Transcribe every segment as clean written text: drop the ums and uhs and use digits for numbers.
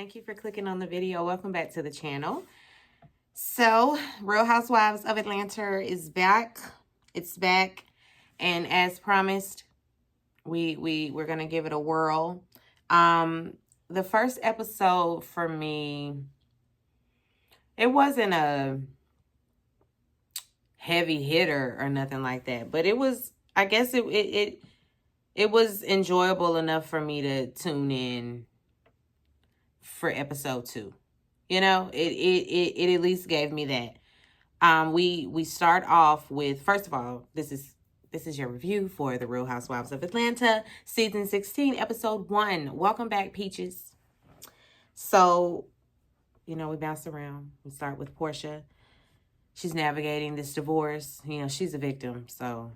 Thank you for clicking on the video. Welcome back to the channel. So, Real Housewives of Atlanta is back. It's back. And as promised, we're going to give it a whirl. The first episode for me, it wasn't a heavy hitter or nothing like that, but it was, I guess it was enjoyable enough for me to tune in for episode 2. You know, it at least gave me that. We start off with, first of all, this is your review for The Real Housewives of Atlanta, season 16, episode 1. Welcome back, Peaches. So, you know, we bounce around. We start with Portia. She's navigating this divorce. You know, she's a victim, so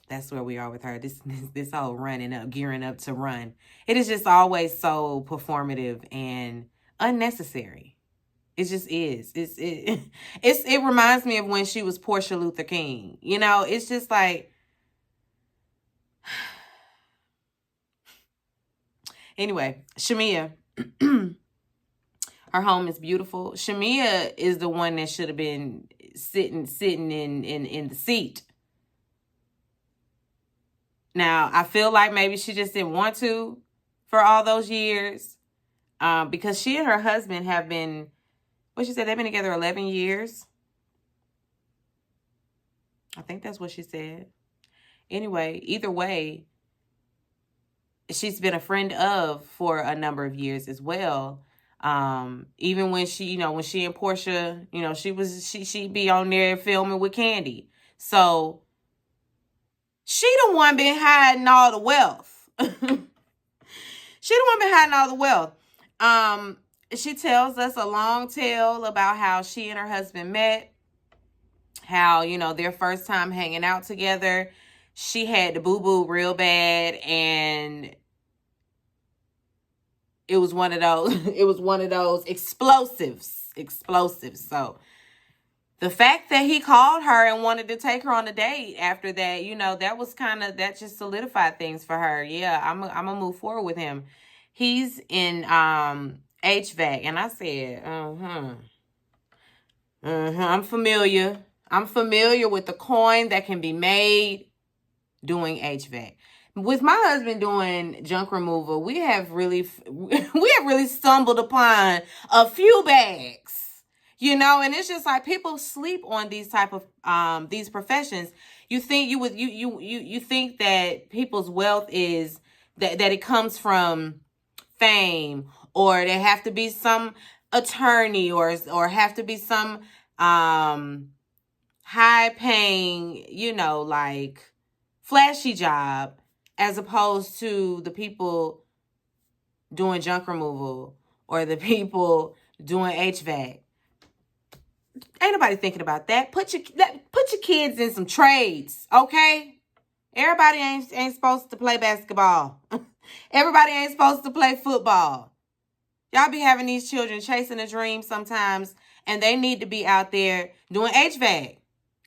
that's where we are with her. This whole running up, gearing up to run. It is just always so performative and unnecessary. It just is. It reminds me of when she was Portia Luther King. You know, it's just like, anyway, Shamia. Her home is beautiful. Shamia is the one that should have been sitting in the seat. Now, I feel like maybe she just didn't want to for all those years. Because she and her husband have been, what she said, they've been together 11 years. I think that's what she said. Anyway, either way, she's been a friend of for a number of years as well. Even when she, you know, when she and Portia, you know, she'd be on there filming with Candy. So she the one been hiding all the wealth. She the one been hiding all the wealth. She tells us a long tale about how she and her husband met, how, you know, their first time hanging out together, she had the boo-boo real bad, and it was one of those explosives. So the fact that he called her and wanted to take her on a date after that, you know, that just solidified things for her. Yeah, I'm gonna move forward with him. He's in HVAC, and I said, I'm familiar. I'm familiar with the coin that can be made doing HVAC. With my husband doing junk removal, we have really stumbled upon a few bags, you know, and it's just like people sleep on these type of these professions. You think you think that people's wealth is that it comes from fame, or they have to be some attorney, or have to be some high paying, you know, like flashy job, as opposed to the people doing junk removal or the people doing HVAC. Ain't nobody thinking about that. Put your kids in some trades, okay? Everybody ain't supposed to play basketball. Everybody ain't supposed to play football. Y'all be having these children chasing a dream sometimes, and they need to be out there doing HVAC.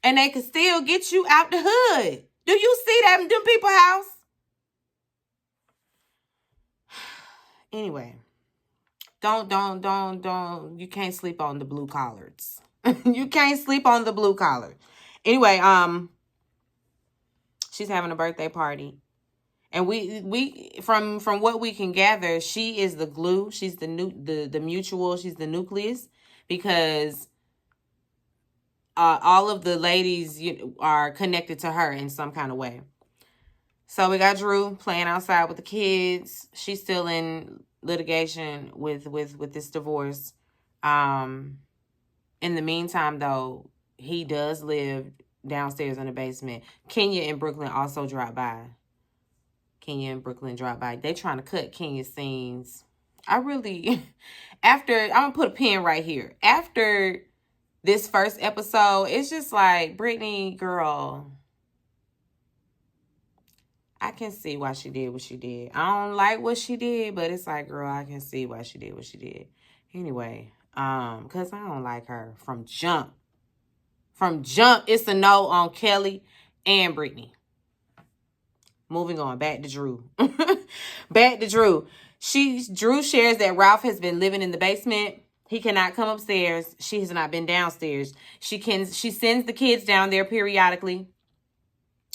And they can still get you out the hood. Do you see that in them people's house? Anyway, don't. You can't sleep on the blue collars. You can't sleep on the blue collar. Anyway, she's having a birthday party. And we from what we can gather, she is the glue. She's the mutual. She's the nucleus, because all of the ladies are connected to her in some kind of way. So we got Drew playing outside with the kids. She's still in litigation with this divorce. In the meantime, though, he does live downstairs in the basement. Kenya and Brooklyn also drop by. They trying to cut Kenya's scenes. I'm going to put a pin right here. After this first episode, it's just like, Brittany, girl, I can see why she did what she did. I don't like what she did, but it's like, girl, I can see why she did what she did. Anyway, because I don't like her from jump. It's a no on Kelly and Brittany. Moving on, back to Drew. Drew shares that Ralph has been living in the basement. He cannot come upstairs. She has not been downstairs. She sends the kids down there periodically.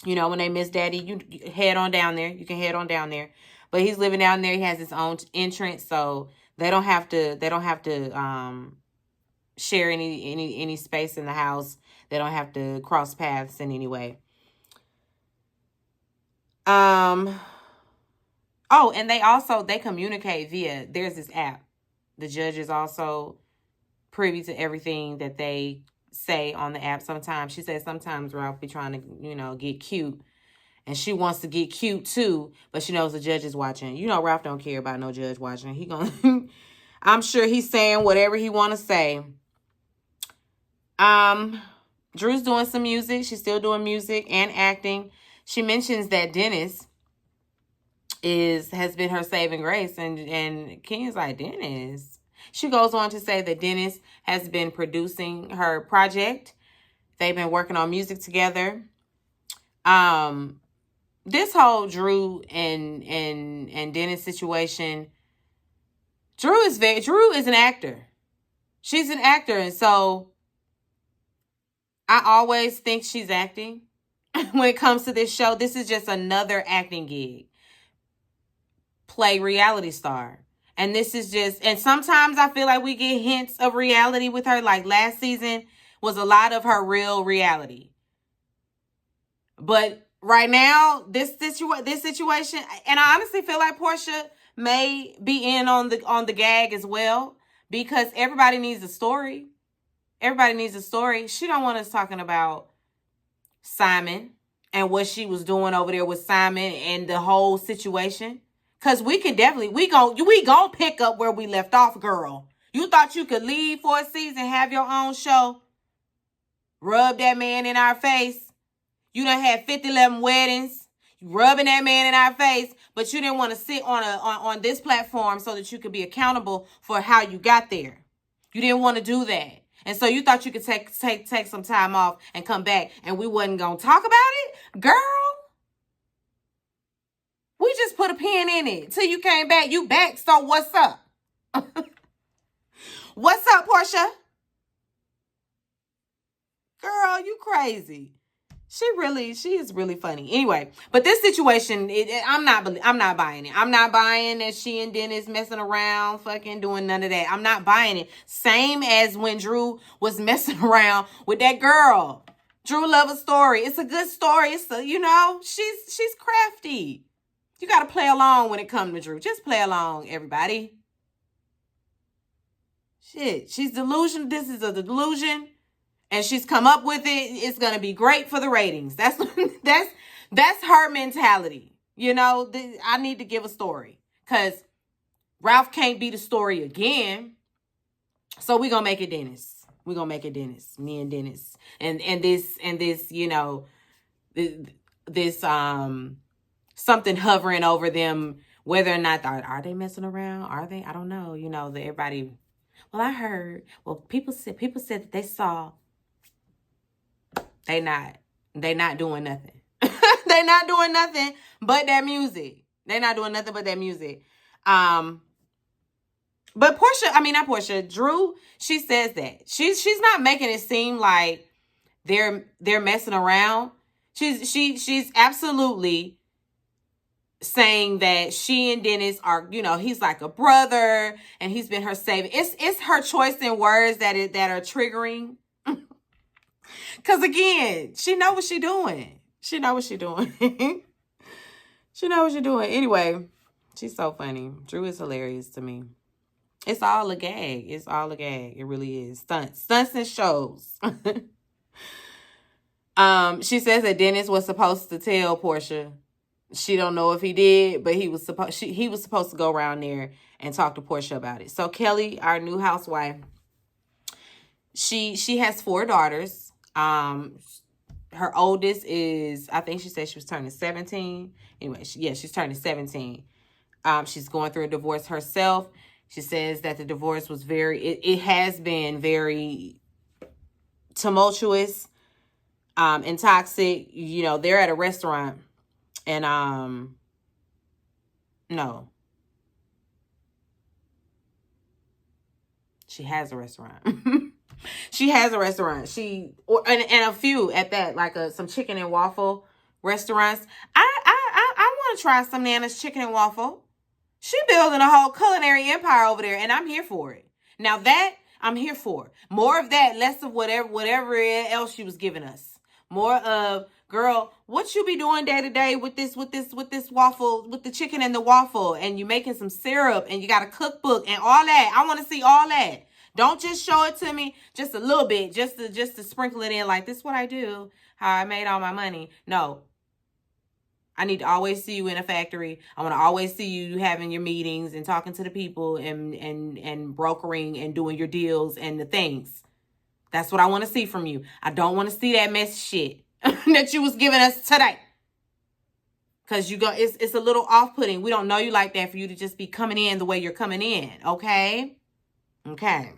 You know, when they miss daddy, you head on down there. You can head on down there. But he's living down there. He has his own entrance, so they don't have to share any space in the house. They don't have to cross paths in any way. Oh, and they communicate via, there's this app. The judge is also privy to everything that they say on the app. Sometimes, she says, sometimes Ralph be trying to, get cute. And she wants to get cute too, but she knows the judge is watching. You know, Ralph don't care about no judge watching. I'm sure he's saying whatever he want to say. Drew's doing some music. She's still doing music and acting. She mentions that Dennis has been her saving grace, and Kenya's like, Dennis. She goes on to say that Dennis has been producing her project. They've been working on music together. This whole Drew and Dennis situation, Drew is an actor. She's an actor, and so I always think she's acting. When it comes to this show, this is just another acting gig. Play reality star. And this is just, and sometimes I feel like we get hints of reality with her. Like last season was a lot of her real reality. But right now, this situation, and I honestly feel like Portia may be in on the gag as well, because everybody needs a story. Everybody needs a story. She don't want us talking about Simon and what she was doing over there with Simon and the whole situation. Cause we can definitely, we gon' pick up where we left off, girl. You thought you could leave for a season, have your own show, rub that man in our face. You done had 50-11 weddings, rubbing that man in our face, but you didn't want to sit on this platform so that you could be accountable for how you got there. You didn't want to do that. And so you thought you could take some time off and come back, and we wasn't going to talk about it? Girl, we just put a pin in it till you came back. You back, so what's up? What's up, Portia? Girl, you crazy. She is really funny. Anyway, but this situation, I'm not buying it. I'm not buying that she and Dennis messing around, fucking doing none of that. I'm not buying it. Same as when Drew was messing around with that girl. Drew love a story. It's a good story. It's she's crafty. You got to play along when it comes to Drew. Just play along, everybody. Shit, she's delusional. This is a delusion. And she's come up with it. It's going to be great for the ratings. That's her mentality. I need to give a story. Because Ralph can't be the story again. So we're going to make it Dennis. We're going to make it Dennis. Me and Dennis. And this, this something hovering over them, whether or not, are they messing around? Are they? I don't know. Everybody, well, I heard, people said that they saw. They not doing nothing. They not doing nothing but that music. They not doing nothing but that music. But not Portia, Drew, she says that. She's not making it seem like they're messing around. She's absolutely saying that she and Dennis are, he's like a brother and he's been her savior. It's her choice in words that are triggering. Because again, she know what she doing. She know what she doing. She know what she doing. Anyway, she's so funny. Drew is hilarious to me. It's all a gag. It's all a gag. It really is. Stunts and shows. She says that Dennis was supposed to tell Portia. She don't know if he did, but he was supposed to go around there and talk to Portia about it. So Kelly, our new housewife, she has 4 daughters. Her oldest is, I think she said she was turning 17. Anyway, she's turning 17. She's going through a divorce herself. She says that the divorce was it has been very tumultuous, and toxic. They're at a restaurant and, no. She has a restaurant. She has a restaurant. And a few at that, like some chicken and waffle restaurants. I want to try some Nana's chicken and waffle. She building a whole culinary empire over there, and I'm here for it. Now that I'm here for more of that, less of whatever else she was giving us. More of, girl, what you be doing day to day with this waffle, with the chicken and the waffle, and you making some syrup, and you got a cookbook and all that. I want to see all that. Don't just show it to me just a little bit, just to sprinkle it in like, this is what I do, how I made all my money. No. I need to always see you in a factory. I want to always see you having your meetings and talking to the people and brokering and doing your deals and the things. That's what I want to see from you. I don't want to see that mess shit that you was giving us today. Because it's a little off-putting. We don't know you like that for you to just be coming in the way you're coming in. Okay? Okay.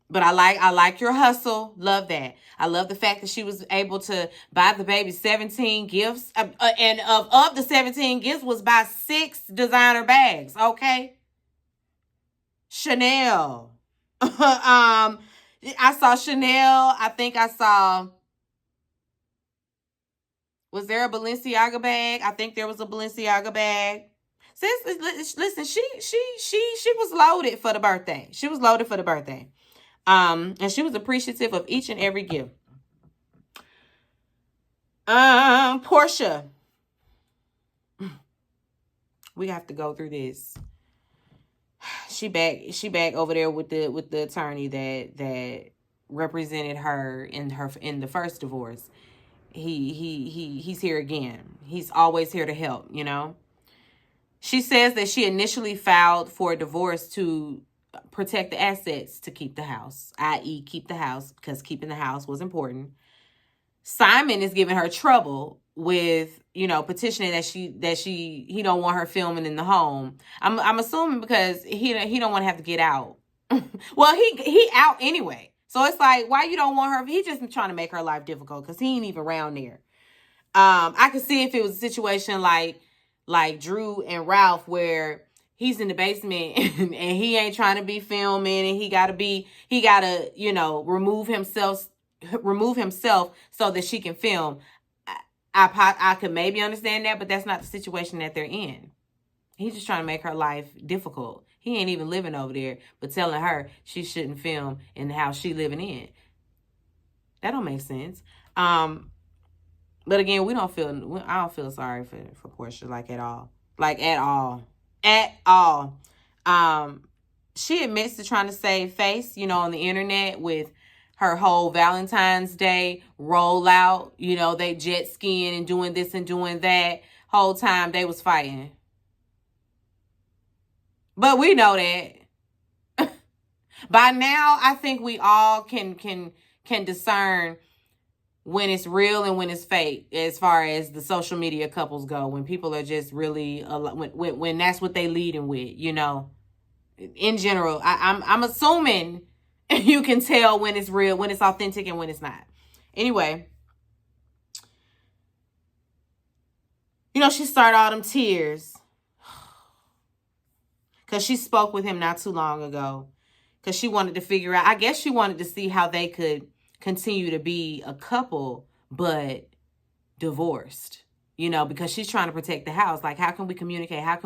But I like your hustle. Love that. I love the fact that she was able to buy the baby 17 gifts. And of the 17 gifts was buy 6 designer bags. Okay. Chanel. I saw Chanel. I think I saw. Was there a Balenciaga bag? I think there was a Balenciaga bag. Sis, listen, she was loaded for the birthday. She was loaded for the birthday. And she was appreciative of each and every gift. Portia. We have to go through this. She back over there with the attorney that represented her in the first divorce. He's here again. He's always here to help, you know. She says that she initially filed for a divorce to protect the assets to keep the house, i.e. keep the house, because keeping the house was important. Simon is giving her trouble with, you know, petitioning that he don't want her filming in the home. I'm assuming because he don't want to have to get out. Well, he out anyway. So it's like, why you don't want her? He just trying to make her life difficult because he ain't even around there. I could see if it was a situation like Drew and Ralph where he's in the basement and he ain't trying to be filming and he gotta, you know, remove himself so that she can film. I could maybe understand that, but that's not the situation that they're in. He's just trying to make her life difficult. He ain't even living over there, but telling her she shouldn't film in the house she living in. That don't make sense. But again, I don't feel sorry for Portia, like at all. Like at all. At all. She admits to trying to save face, you know, on the internet with her whole Valentine's Day rollout. You know, they jet skiing and doing this and doing that. Whole time they was fighting. But we know that. By now, I think we all can discern when it's real and when it's fake, as far as the social media couples go, when people are just really, when that's what they leading with, you know. In general, I'm assuming you can tell when it's real, when it's authentic, and when it's not. Anyway, you know, she started all them tears because she spoke with him not too long ago because she wanted to figure out, I guess she wanted to see how they could continue to be a couple, but divorced, you know, because she's trying to protect the house. Like, how can we communicate? How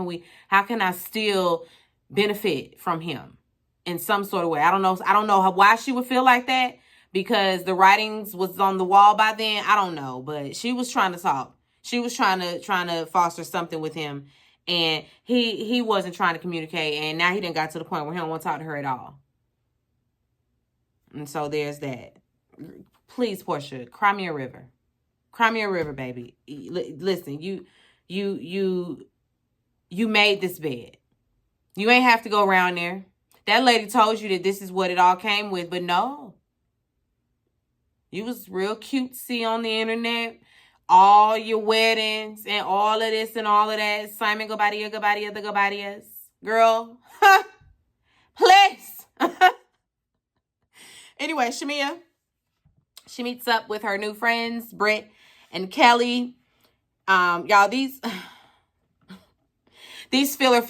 can I still benefit from him in some sort of way? I don't know why she would feel like that, because the writings was on the wall by then. I don't know, but she was trying to talk. She was trying to foster something with him, and he wasn't trying to communicate, and now he done got to the point where he don't want to talk to her at all. And so there's that. Please, Portia, cry me a river. Cry me a river, baby. Listen, you made this bed. You ain't have to go around there. That lady told you that this is what it all came with, but no. You was real cutesy on the internet. All your weddings and all of this and all of that. Simon Gobadia, the Gobadias. Girl, please. Anyway, Shamia, she meets up with her new friends, Britt and Kelly. Y'all, these These filler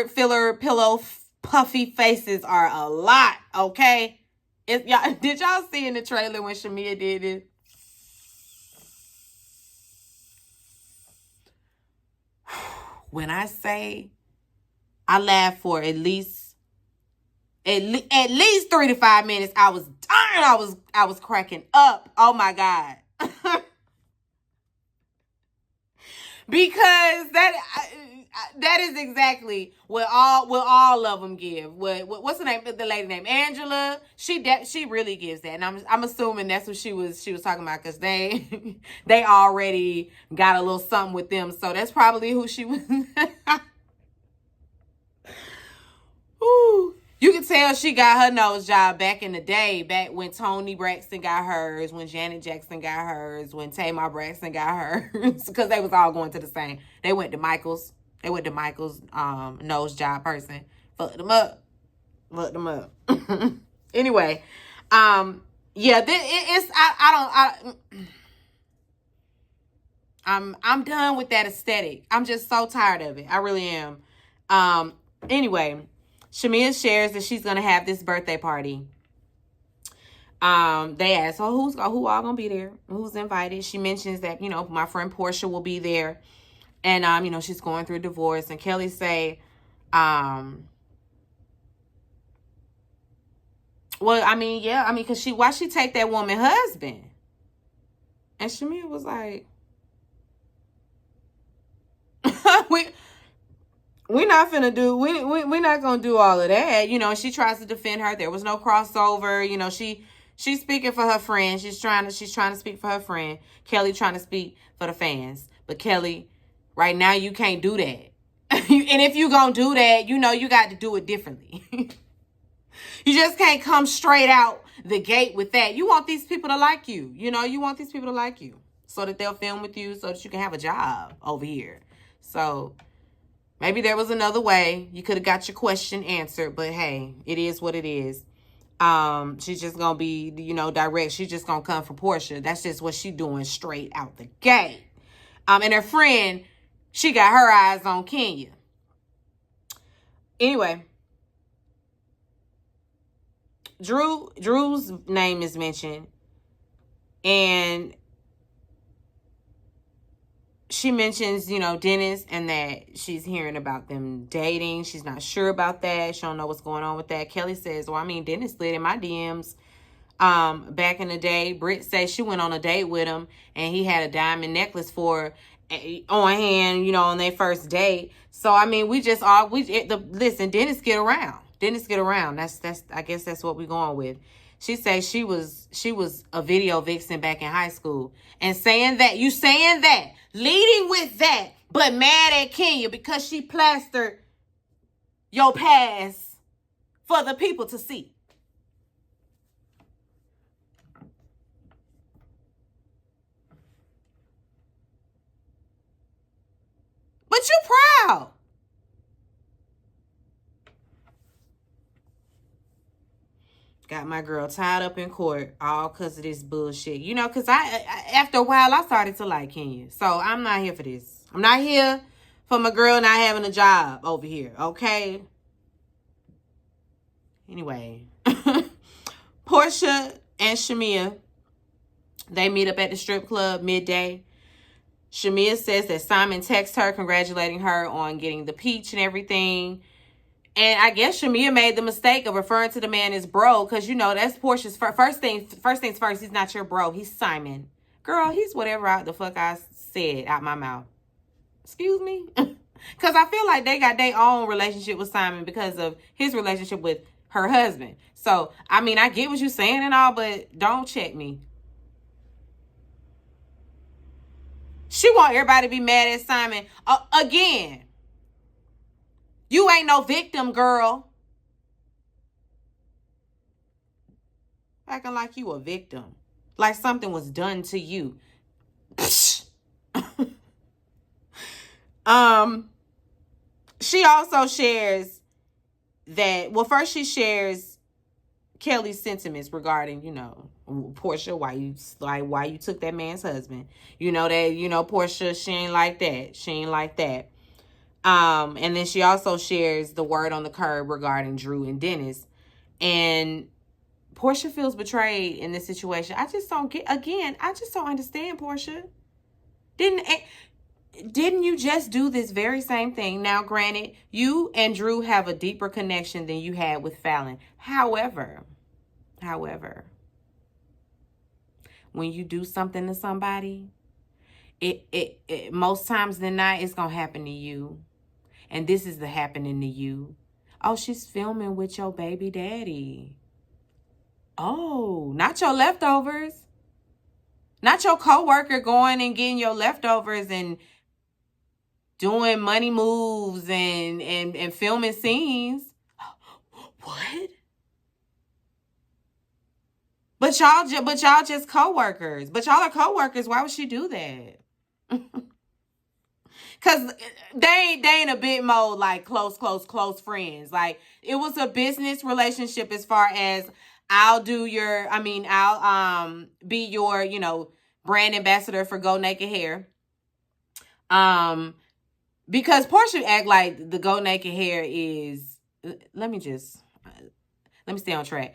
pillow puffy faces are a lot, okay? Did y'all see in the trailer when Shamia did it? When I say I laughed for at least 3 to 5 minutes, I was cracking up. Oh my God. Because that is exactly what all of them give. What's the name? The lady named Angela. She really gives that, and I'm assuming that's what she was talking about, because they they already got a little something with them, so that's probably who she was. Ooh. You can tell she got her nose job back in the day, back when Toni Braxton got hers, when Janet Jackson got hers, when Tamar Braxton got hers, because they was all going to the same. They went to Michael's. Nose job person. Fucked them up. Anyway, yeah, I'm done with that aesthetic. I'm just so tired of it. I really am. Anyway. Shamia shares that she's gonna have this birthday party. They ask, who all gonna be there? Who's invited? She mentions that, my friend Portia will be there. And she's going through a divorce. And Kelly say, well, because why she take that woman husband? And Shamia was like, we're not gonna do all of that. She tries to defend her. There was no crossover. She's speaking for her friend. She's trying to speak for her friend. Kelly trying to speak for the fans. But Kelly, right now you can't do that. And if you gonna do that, you got to do it differently. You just can't come straight out the gate with that. You want these people to like you. You want these people to like you so that they'll film with you, so that you can have a job over here. So maybe there was another way you could have got your question answered, but hey, it is what it is. She's just gonna be, direct. She's just gonna come for Portia. That's just what she's doing straight out the gate. And her friend, she got her eyes on Kenya. Anyway, Drew's name is mentioned, and she mentions, Dennis, and that she's hearing about them dating. She's not sure about that. She don't know what's going on with that. Kelly says, well, Dennis slid in my DMs back in the day. Britt says she went on a date with him, and he had a diamond necklace on hand, on their first date. So, listen, Dennis get around. That's I guess that's what we're going with. She says she was a video vixen back in high school. And saying that, leading with that, but mad at Kenya because she plastered your past for the people to see. But you proud. Got my girl tied up in court all because of this bullshit. Because after a while, I started to like Kenya. So I'm not here for this. I'm not here for my girl not having a job over here, okay? Anyway. Portia and Shamia, they meet up at the strip club midday. Shamia says that Simon texts her congratulating her on getting the peach and everything. And I guess Shamia made the mistake of referring to the man as bro, because, that's Portia's first things first. He's not your bro. He's Simon. Girl, he's whatever the fuck I said out my mouth. Excuse me? Because I feel like they got their own relationship with Simon because of his relationship with her husband. So, I get what you're saying and all, but don't check me. She want everybody to be mad at Simon. Again. You ain't no victim, girl. Acting like you a victim. Like something was done to you. She also shares that, first she shares Kelly's sentiments regarding, Portia, why you took that man's husband. Portia, she ain't like that. And then she also shares the word on the curb regarding Drew and Dennis. And Portia feels betrayed in this situation. I just don't get, again, I just don't understand, Portia. Didn't you just do this very same thing? Now, granted, you and Drew have a deeper connection than you had with Fallon. However, when you do something to somebody, it most times than not, it's gonna happen to you. And this is the happening to you. Oh, she's filming with your baby daddy. Oh, not your leftovers. Not your coworker going and getting your leftovers and doing money moves and filming scenes. What? But y'all just coworkers. But y'all are coworkers. Why would she do that? Cause they ain't a bit more like close friends. Like it was a business relationship as far as I'll be your, brand ambassador for Go Naked Hair. Because Portia act like the Go Naked Hair is, let me stay on track.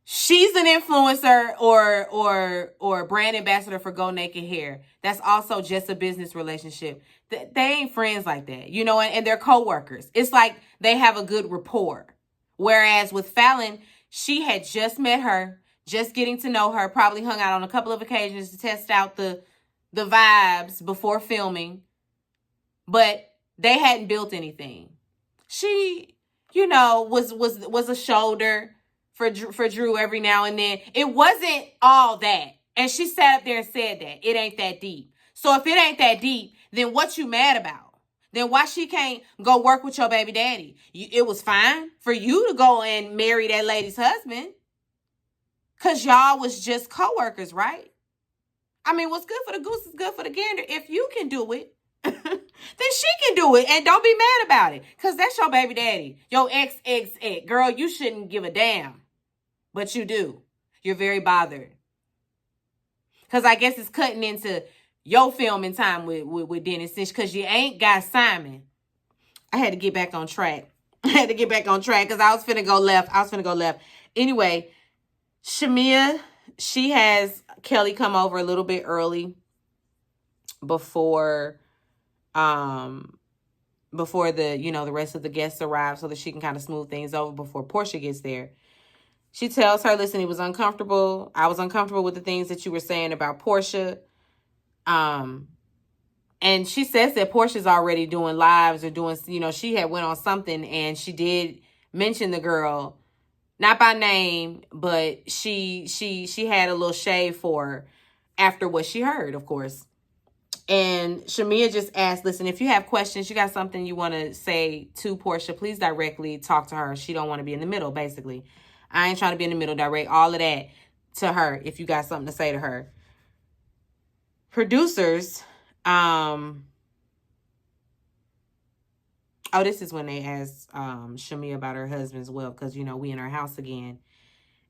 She's an influencer or brand ambassador for Go Naked Hair. That's also just a business relationship. They ain't friends like that, and they're coworkers. It's like they have a good rapport. Whereas with Fallon, she had just met her, just getting to know her, probably hung out on a couple of occasions to test out the vibes before filming. But they hadn't built anything. She, was a shoulder for Drew every now and then. It wasn't all that. And she sat up there and said that. It ain't that deep. So if it ain't that deep, then what you mad about? Then why she can't go work with your baby daddy? It was fine for you to go and marry that lady's husband. Because y'all was just coworkers, right? I mean, what's good for the goose is good for the gander. If you can do it, then she can do it. And don't be mad about it. Because that's your baby daddy. Your ex. Girl, you shouldn't give a damn. But you do. You're very bothered. Because I guess it's cutting into your filming time with Dennis because you ain't got Simon. I had to get back on track. Because I was finna go left. Anyway, Shamia, she has Kelly come over a little bit early before the the rest of the guests arrive so that she can kind of smooth things over before Portia gets there. She tells her, listen, it was uncomfortable. I was uncomfortable with the things that you were saying about Portia. And she says that Portia's already doing lives or doing, she had went on something and she did mention the girl, not by name, but she had a little shade for her after what she heard, of course. And Shamia just asked, listen, if you have questions, you got something you want to say to Portia, please directly talk to her. She don't want to be in the middle, basically. I ain't trying to be in the middle. Direct all of that to her if you got something to say to her. Producers, this is when they asked Shamia about her husband as well, because, we in our house again,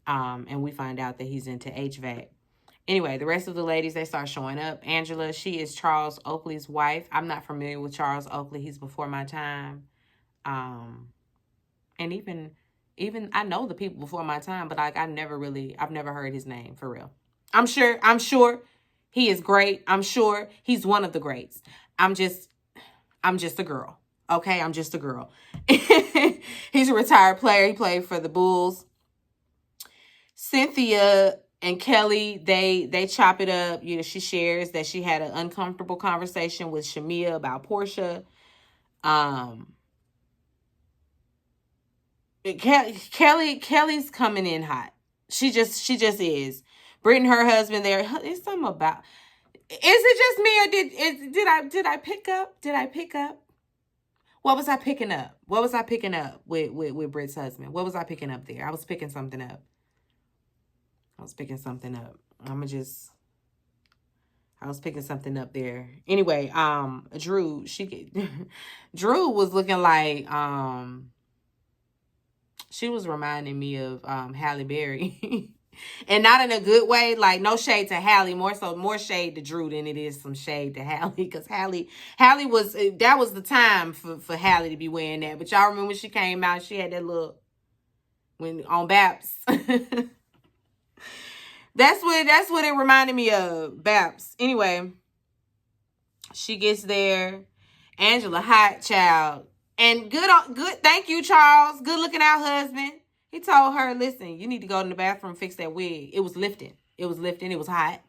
and we find out that he's into HVAC. Anyway, the rest of the ladies, they start showing up. Angela, she is Charles Oakley's wife. I'm not familiar with Charles Oakley. He's before my time. And even I know the people before my time, but I've never heard his name for real. I'm sure he is great. I'm sure he's one of the greats. I'm just a girl. Okay, I'm just a girl. He's a retired player. He played for the Bulls. Cynthia and Kelly, they chop it up. She shares that she had an uncomfortable conversation with Shamia about Portia. Kelly's coming in hot. She just is. Britt and her husband there. It's something about. Is it just me or did I pick up? What was I picking up? With Britt's husband? What was I picking up there? I was picking something up. I was picking something up there. Anyway, Drew was looking like she was reminding me of Halle Berry. And not in a good way. Like, no shade to Hallie. More shade to Drew than it is some shade to Hallie. Because Hallie was, that was the time for Hallie to be wearing that. But y'all remember when she came out, she had that little, when on Baps. That's what it reminded me of, Baps. Anyway, she gets there. Angela, hot child. And good, thank you, Charles. Good looking out husband. He told her, listen, you need to go in the bathroom, fix that wig. It was lifting. It was hot.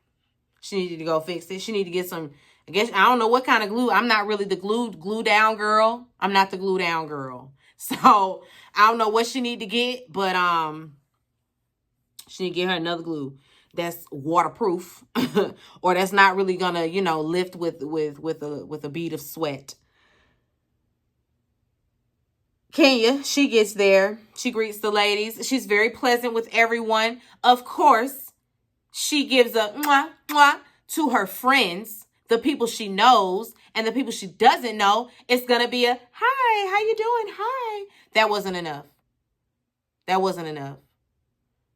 She needed to go fix it. She needed to get some, I guess, I don't know what kind of glue. I'm not really the glue down girl. I'm not the glue down girl. So, I don't know what she need to get, but she need to get her another glue that's waterproof or that's not really gonna, lift with a bead of sweat. Kenya, she gets there. She greets the ladies. She's very pleasant with everyone. Of course, she gives a mwah, mwah to her friends, the people she knows, and the people she doesn't know. It's going to be a, hi, how you doing? Hi. That wasn't enough.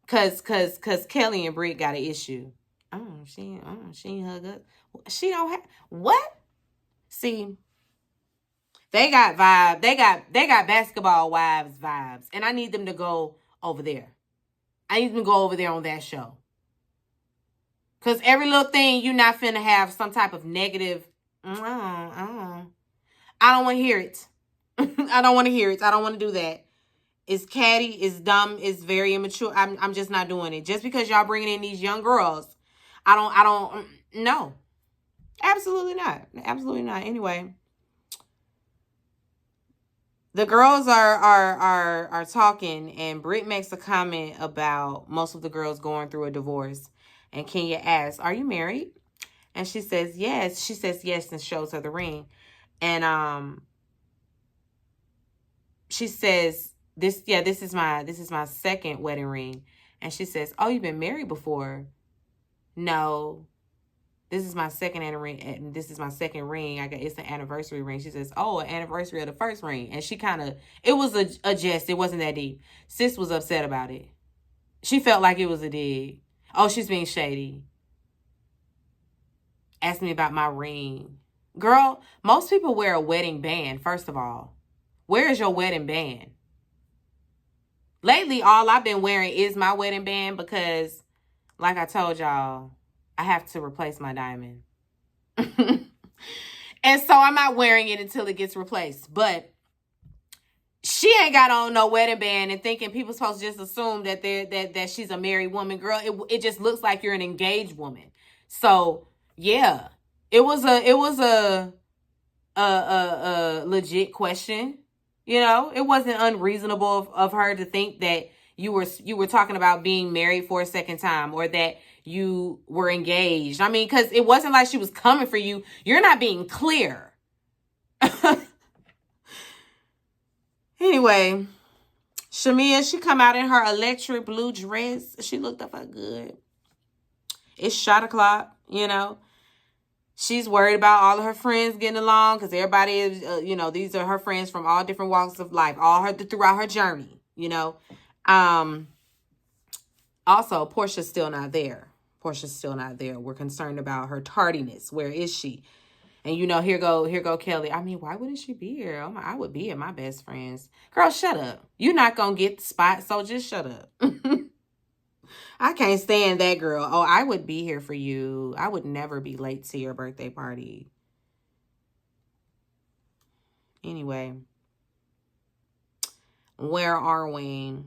Cause Kelly and Britt got an issue. She ain't hug up. She don't have, what? See, they got vibe. They got basketball wives vibes. And I need them to go over there. I need them to go over there on that show. Because every little thing, you're not finna have some type of negative. I don't want to hear it. I don't want to hear it. I don't want to do that. It's catty. It's dumb. It's very immature. I'm just not doing it. Just because y'all bringing in these young girls, no. Absolutely not. Absolutely not. Anyway. The girls are talking, and Britt makes a comment about most of the girls going through a divorce. And Kenya asks, "Are you married?" And she says, "Yes." She says yes and shows her the ring. And she says, this is my second wedding ring. And she says, "Oh, you've been married before?" "No. This is my second ring, and this is my second ring. It's an anniversary ring." She says, "Oh, an anniversary of the first ring." And she it was a jest. It wasn't that deep. Sis was upset about it. She felt like it was a dig. Oh, she's being shady. Asked me about my ring. Girl, most people wear a wedding band, first of all. Where is your wedding band? Lately, all I've been wearing is my wedding band because, like I told y'all, I have to replace my diamond. And so I'm not wearing it until it gets replaced. But she ain't got on no wedding band and thinking people supposed to just assume that that she's a married woman. Girl, it just looks like you're an engaged woman. So yeah, it was a legit question. It wasn't unreasonable of her to think that you were talking about being married for a second time or that you were engaged. I mean, because it wasn't like she was coming for you. You're not being clear. Anyway, Shamia, she come out in her electric blue dress. She looked up her good. It's shot o'clock, She's worried about all of her friends getting along because everybody is, these are her friends from all different walks of life, throughout her journey, Also, Portia's still not there. We're concerned about her tardiness. Where is she? And here go Kelly. I mean, why wouldn't she be here? Oh my, I would be at my best friend's. Girl, shut up. You're not gonna get the spot, so just shut up. I can't stand that girl. Oh, I would be here for you. I would never be late to your birthday party. Anyway, where are we?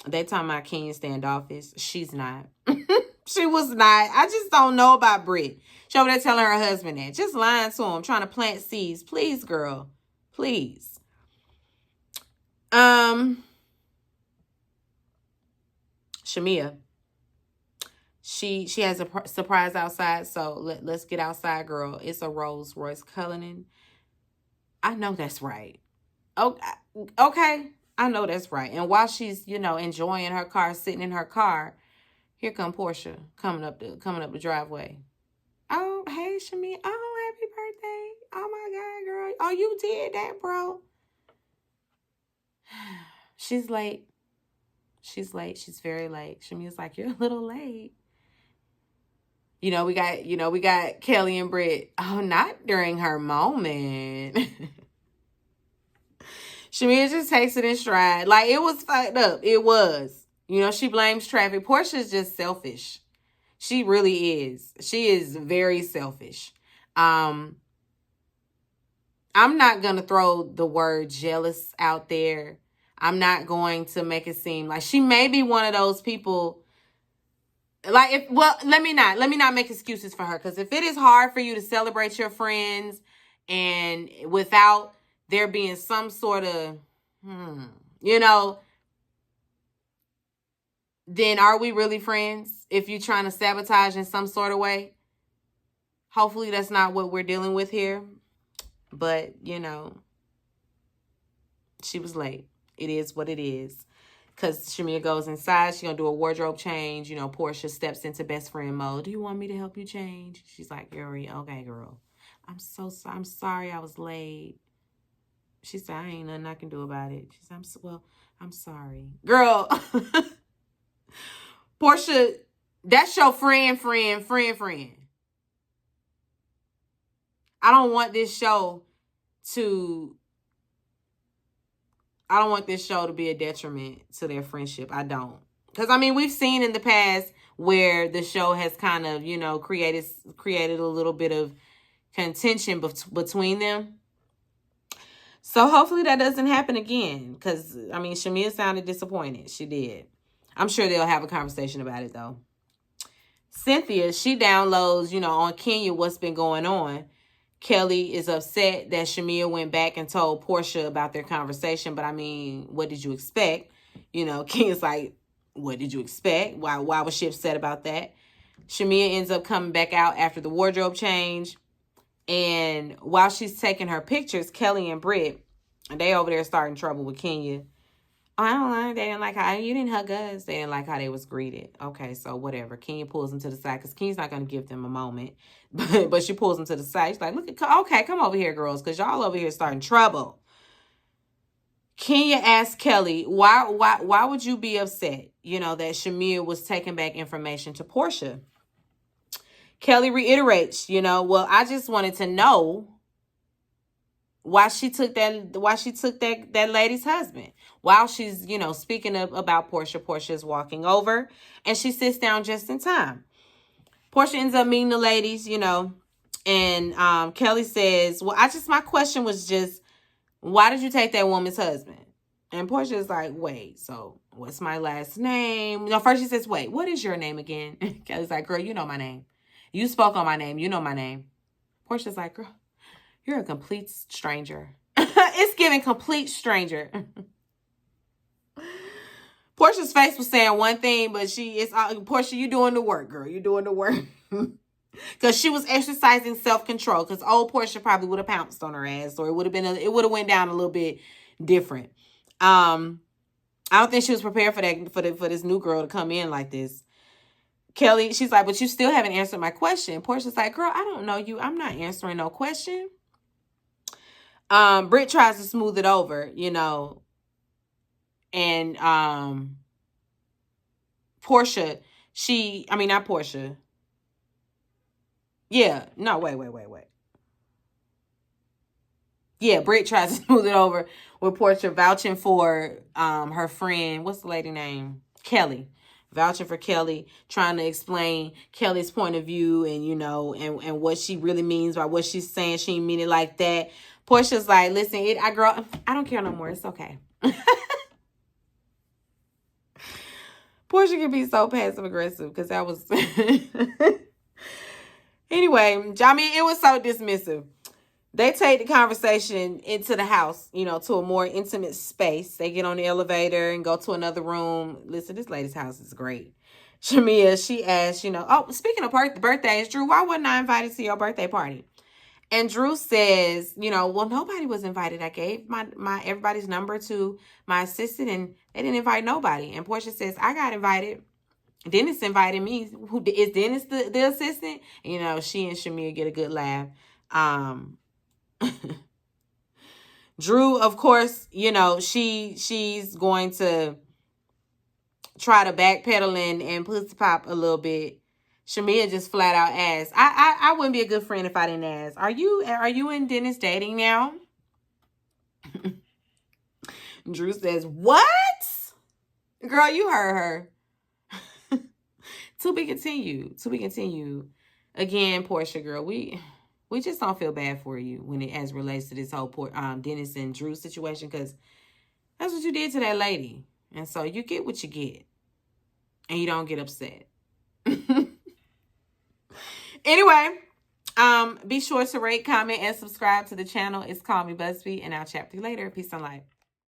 They talking about Kenya standoffish. She's not. She was not. I just don't know about Britt. She over there telling her husband that. Just lying to him, trying to plant seeds. Please, girl. Please. Shamia. She has a surprise outside, so let's get outside, girl. It's a Rolls Royce Cullinan. I know that's right. Okay. I know that's right. And while she's, enjoying her car, sitting in her car, here come Portia coming up the driveway. Oh, hey, Shamia. Oh, happy birthday. Oh, my God, girl. Oh, you did that, bro. She's late. she's late. She's very late. Shamia's like, you're a little late. We got Kelly and Britt. Oh, not during her moment. Shamia just takes it in stride. Like, it was fucked up. It was. She blames traffic. Portia's just selfish. She really is. She is very selfish. I'm not going to throw the word jealous out there. I'm not going to make it seem like she may be one of those people. Let me not make excuses for her. Because if it is hard for you to celebrate your friends and without there being some sort of, then are we really friends if you're trying to sabotage in some sort of way? Hopefully that's not what we're dealing with here. But, she was late. It is what it is. Because Shamia goes inside. She's going to do a wardrobe change. Portia steps into best friend mode. Do you want me to help you change? She's like, Yuri, okay, girl. I'm sorry I was late. She said, I ain't nothing I can do about it. She said, I'm sorry. Girl. Portia, that's your friend. I don't want this show to be a detriment to their friendship. I don't. Because, we've seen in the past where the show has kind of, created a little bit of contention between them. So hopefully that doesn't happen again. Because, Shamia sounded disappointed. She did. I'm sure they'll have a conversation about it, though. Cynthia, she downloads, on Kenya what's been going on. Kelly is upset that Shamia went back and told Portia about their conversation. But, what did you expect? Kenya's like, what did you expect? Why was she upset about that? Shamia ends up coming back out after the wardrobe change. And while she's taking her pictures, Kelly and Britt, they over there starting trouble with Kenya. Oh, I don't know. They didn't like how you didn't hug us. They didn't like how they was greeted. Okay, so whatever. Kenya pulls them to the side because Kenya's not going to give them a moment. But she pulls them to the side. She's like, okay, come over here, girls, because y'all over here starting trouble. Kenya asked Kelly, why would you be upset, that Shamia was taking back information to Portia? Kelly reiterates, I just wanted to know why she took that lady's husband. While she's, speaking about Portia, Portia's walking over and she sits down just in time. Portia ends up meeting the ladies, and Kelly says, my question was just, why did you take that woman's husband? And Portia is like, wait, so what's my last name? No, first she says, wait, what is your name again? Kelly's like, girl, you know my name. You spoke on my name. You know my name. Portia's like, girl, you're a complete stranger. It's giving complete stranger. Portia's face was saying one thing, but Portia, you doing the work, girl. You doing the work. Because she was exercising self-control. Because old Portia probably would have pounced on her ass, or it would have went down a little bit different. I don't think she was prepared for this new girl to come in like this. Kelly, she's like, but you still haven't answered my question. Portia's like, girl, I don't know you. I'm not answering no question. Britt tries to smooth it over, and Portia, not Portia. Yeah, no, wait. Yeah, Britt tries to smooth it over with Portia vouching for her friend. What's the lady name? Kelly. Vouching for Kelly, trying to explain Kelly's point of view and, and what she really means by what she's saying. She didn't mean it like that. Portia's like, listen, I don't care no more. It's okay. Portia can be so passive aggressive because that was anyway, it was so dismissive. They take the conversation into the house, to a more intimate space. They get on the elevator and go to another room. Listen, this lady's house is great. Shamia, she asked, speaking of birthdays, Drew, why wasn't I invited to your birthday party? And Drew says, nobody was invited. I gave my everybody's number to my assistant and they didn't invite nobody. And Portia says, I got invited. Dennis invited me. Who is Dennis the assistant? She and Shamia get a good laugh. Drew, of course, she's going to try to backpedal and pussy pop a little bit. Shamia just flat out asked. I wouldn't be a good friend if I didn't ask. Are you and Dennis dating now? Drew says, what? Girl, you heard her. To be continued. To be continued. Again, Portia, girl, we just don't feel bad for you when it as relates to this whole Dennis and Drew situation, because that's what you did to that lady. And so you get what you get. And you don't get upset. Anyway, be sure to rate, comment, and subscribe to the channel. It's Call Me Busby, and I'll chat with you later. Peace and light.